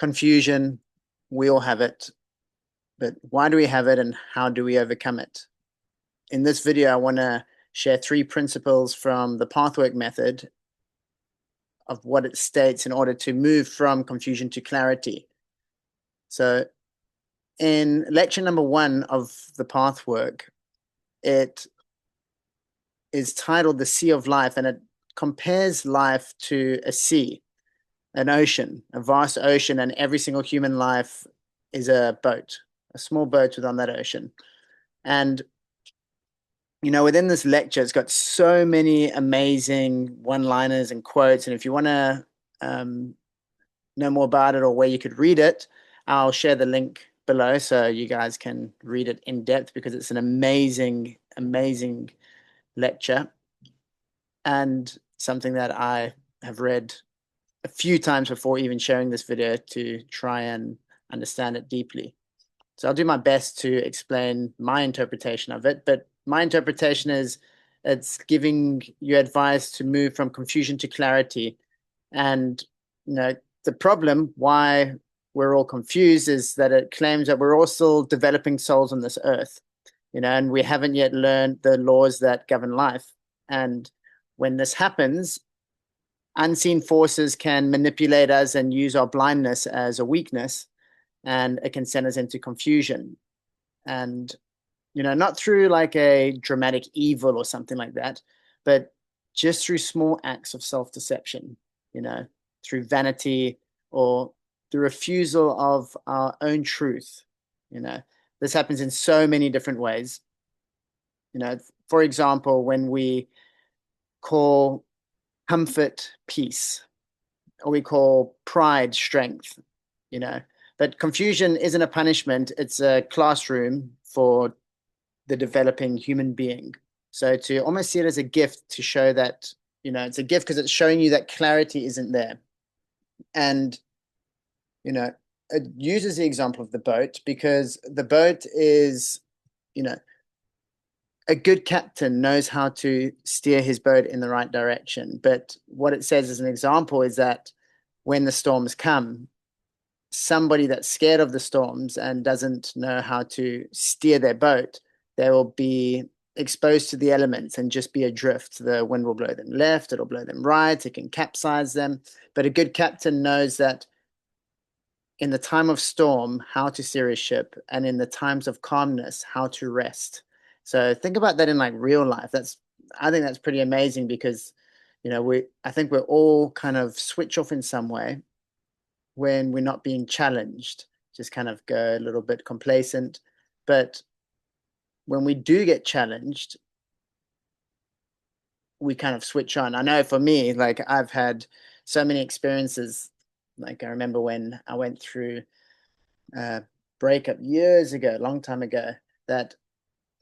confusion, we all have it, but why do we have it and how do we overcome it? In this video, I want to share 3 principles from the pathwork method of what it states in order to move from confusion to clarity. So in lecture number 1 of the pathwork, it is titled The Sea of Life, and it compares life to a sea, an ocean, a vast ocean, and every single human life is a boat, a small boat within that ocean. And within this lecture, it's got so many amazing one-liners and quotes. And if you want to know more about it or where you could read it, I'll share the link below so you guys can read it in depth, because it's an amazing, amazing lecture and something that I have read a few times before even sharing this video to try and understand it deeply. So I'll do my best to explain my interpretation of it, but my interpretation is it's giving you advice to move from confusion to clarity. And the problem why we're all confused is that it claims that we're all still developing souls on this earth, and we haven't yet learned the laws that govern life. And when this happens, unseen forces can manipulate us and use our blindness as a weakness, and it can send us into confusion. And not through like a dramatic evil or something like that, but just through small acts of self-deception, through vanity or the refusal of our own truth. This happens in so many different ways. For example, when we call comfort peace, or we call pride strength, but confusion isn't a punishment, it's a classroom for the developing human being. So to almost see it as a gift, to show that, it's a gift because it's showing you that clarity isn't there. And, it uses the example of the boat, because the boat is, a good captain knows how to steer his boat in the right direction. But what it says as an example is that when the storms come, somebody that's scared of the storms and doesn't know how to steer their boat, they will be exposed to the elements and just be adrift. The wind will blow them left, it'll blow them right, it can capsize them. But a good captain knows that in the time of storm, how to steer his ship, and in the times of calmness, how to rest. So think about that in like real life. I think that's pretty amazing, because I think we're all kind of switch off in some way when we're not being challenged, just kind of go a little bit complacent. But when we do get challenged, we kind of switch on. I know for me, like I've had so many experiences. Like I remember when I went through a breakup years ago, a long time ago, that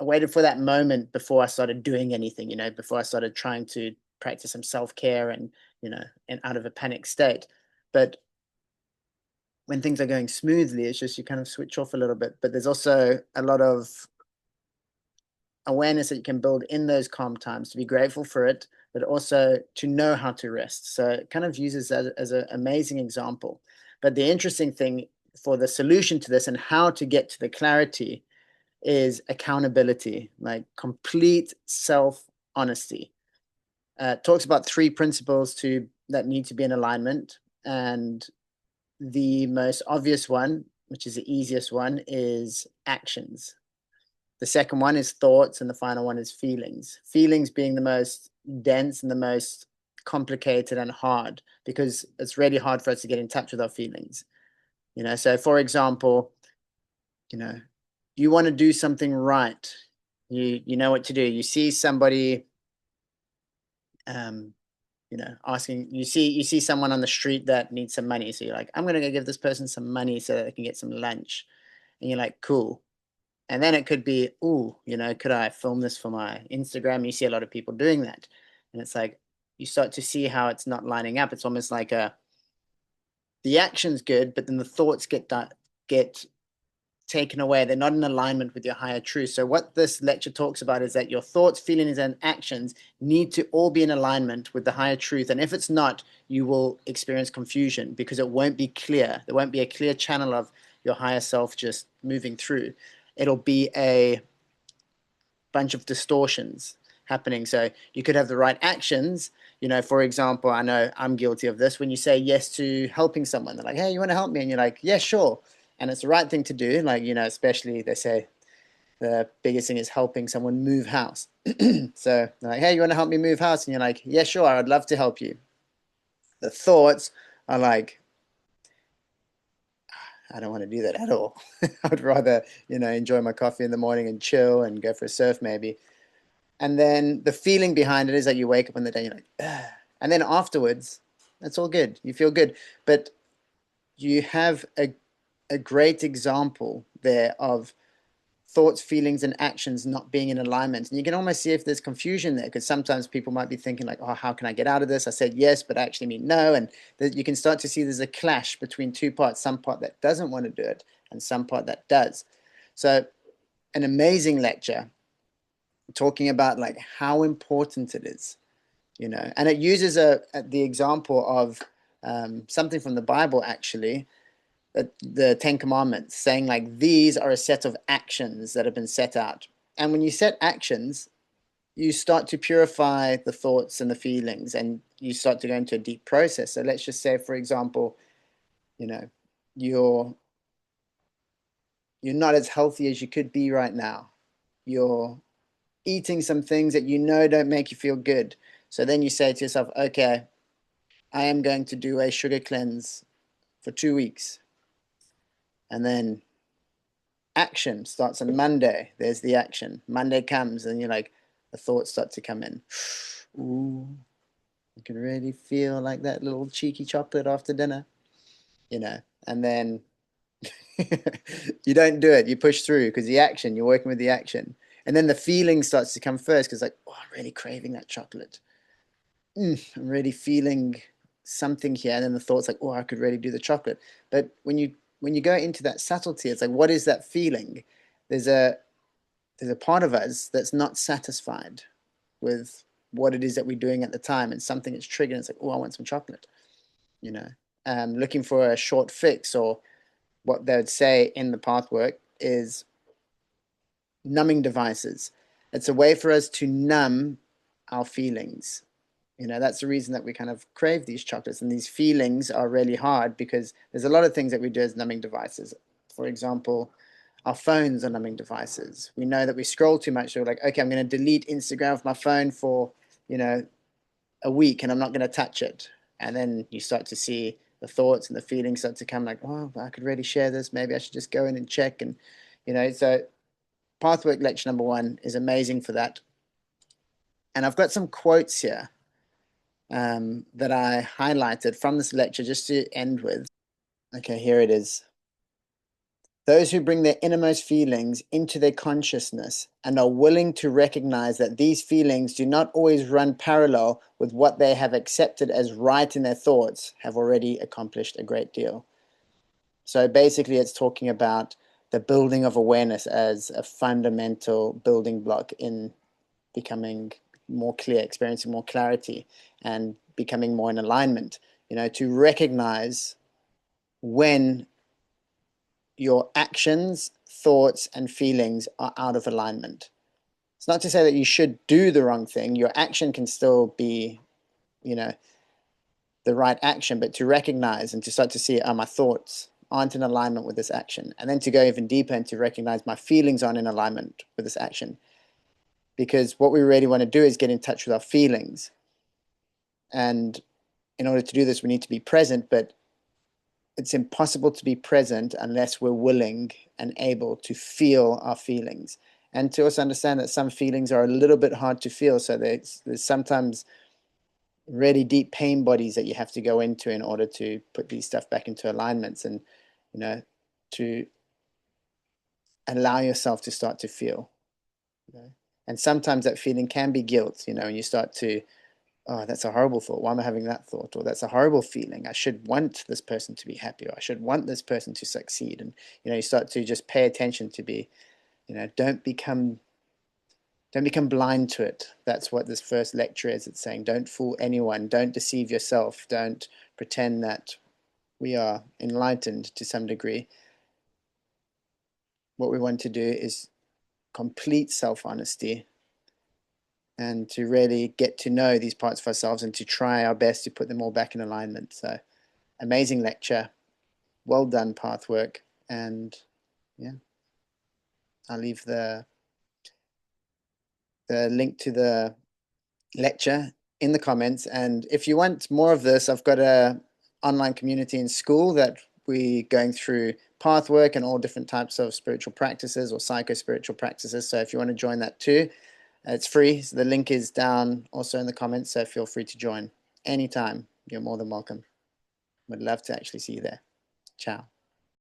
I waited for that moment before I started doing anything, before I started trying to practice some self-care and, and out of a panic state. But when things are going smoothly, it's just you kind of switch off a little bit. But there's also a lot of awareness that you can build in those calm times, to be grateful for it, but also to know how to rest. So it kind of uses that as an amazing example. But the interesting thing for the solution to this and how to get to the clarity is accountability, like complete self-honesty. Talks about 3 principles that need to be in alignment. And the most obvious one, which is the easiest one, is actions. The second one is thoughts, and the final one is feelings. Feelings being the most dense and the most complicated and hard, because it's really hard for us to get in touch with our feelings. So for example, you want to do something right. You know what to do. You see somebody, asking, you see someone on the street that needs some money. So you're like, I'm going to go give this person some money so that they can get some lunch. And you're like, cool. And then it could be, ooh, could I film this for my Instagram? You see a lot of people doing that. And it's like, you start to see how it's not lining up. It's almost like the action's good, but then the thoughts get taken away. They're not in alignment with your higher truth. So what this lecture talks about is that your thoughts, feelings, and actions need to all be in alignment with the higher truth. And if it's not, you will experience confusion because it won't be clear. There won't be a clear channel of your higher self just moving through. It'll be a bunch of distortions happening. So you could have the right actions. For example, I know I'm guilty of this. When you say yes to helping someone, they're like, hey, you want to help me? And you're like, yeah, sure. And it's the right thing to do. Like, especially they say the biggest thing is helping someone move house. So they're like, hey, you want to help me move house? And you're like, yeah, sure, I'd love to help you. The thoughts are like, I don't want to do that at all. I would rather, enjoy my coffee in the morning and chill and go for a surf maybe. And then the feeling behind it is that you wake up in the day, you're like, ugh. And then afterwards, that's all good. You feel good. But you have a great example there of thoughts, feelings, and actions not being in alignment. And you can almost see if there's confusion there, because sometimes people might be thinking like, oh, how can I get out of this? I said yes, but I actually mean no. And you can start to see there's a clash between two parts, some part that doesn't want to do it and some part that does. So an amazing lecture talking about like how important it is, and it uses the example of something from the Bible actually, the Ten Commandments, saying like these are a set of actions that have been set out. And when you set actions, you start to purify the thoughts and the feelings, and you start to go into a deep process. So let's just say, for example, you're not as healthy as you could be right now. You're eating some things that don't make you feel good. So then you say to yourself, okay, I am going to do a sugar cleanse for 2 weeks. And then action starts on Monday. There's the action. Monday comes and you're like, the thoughts start to come in. Ooh, I can really feel like that little cheeky chocolate after dinner, and then you don't do it. You push through because you're working with the action. And then the feeling starts to come first because like, oh, I'm really craving that chocolate. I'm really feeling something here. And then the thought's like, oh, I could really do the chocolate. But when you go into that subtlety, it's like, what is that feeling? There's a part of us that's not satisfied with what it is that we're doing at the time, and something is triggering. It's like, oh, I want some chocolate, looking for a short fix, or what they would say in the path work is numbing devices. It's a way for us to numb our feelings. That's the reason that we kind of crave these chocolates, and these feelings are really hard because there's a lot of things that we do as numbing devices. For example, our phones are numbing devices. We know that we scroll too much, so we're like, okay, I'm going to delete Instagram off my phone for, a week, and I'm not going to touch it. And then you start to see the thoughts and the feelings start to come like, oh, I could really share this. Maybe I should just go in and check. And, so Pathwork lecture number 1 is amazing for that. And I've got some quotes here that I highlighted from this lecture just to end with. Okay, here it is. Those who bring their innermost feelings into their consciousness and are willing to recognize that these feelings do not always run parallel with what they have accepted as right in their thoughts have already accomplished a great deal. So basically, it's talking about the building of awareness as a fundamental building block in becoming more clear, experiencing more clarity, and becoming more in alignment. To recognize when your actions, thoughts, and feelings are out of alignment. It's not to say that you should do the wrong thing. Your action can still be, the right action, but to recognize and to start to see, my thoughts aren't in alignment with this action. And then to go even deeper and to recognize my feelings aren't in alignment with this action. Because what we really want to do is get in touch with our feelings. And in order to do this, we need to be present, but it's impossible to be present unless we're willing and able to feel our feelings, and to also understand that some feelings are a little bit hard to feel. So there's sometimes really deep pain bodies that you have to go into in order to put these stuff back into alignments, and to allow yourself to start to feel. And sometimes that feeling can be guilt, and you start to, oh, that's a horrible thought. Why am I having that thought? Or that's a horrible feeling. I should want this person to be happy, or I should want this person to succeed. And, you start to just pay attention to be, don't become blind to it. That's what this first lecture is. It's saying, don't fool anyone. Don't deceive yourself. Don't pretend that we are enlightened to some degree. What we want to do is complete self-honesty and to really get to know these parts of ourselves and to try our best to put them all back in alignment. So amazing lecture. Well done, Pathwork. And yeah, I'll leave the link to the lecture in the comments. And if you want more of this, I've got a online community in Skool that we going through pathwork and all different types of spiritual practices or psycho-spiritual practices. So if you want to join that too, it's free. So the link is down also in the comments. So feel free to join anytime. You're more than welcome. Would love to actually see you there. Ciao.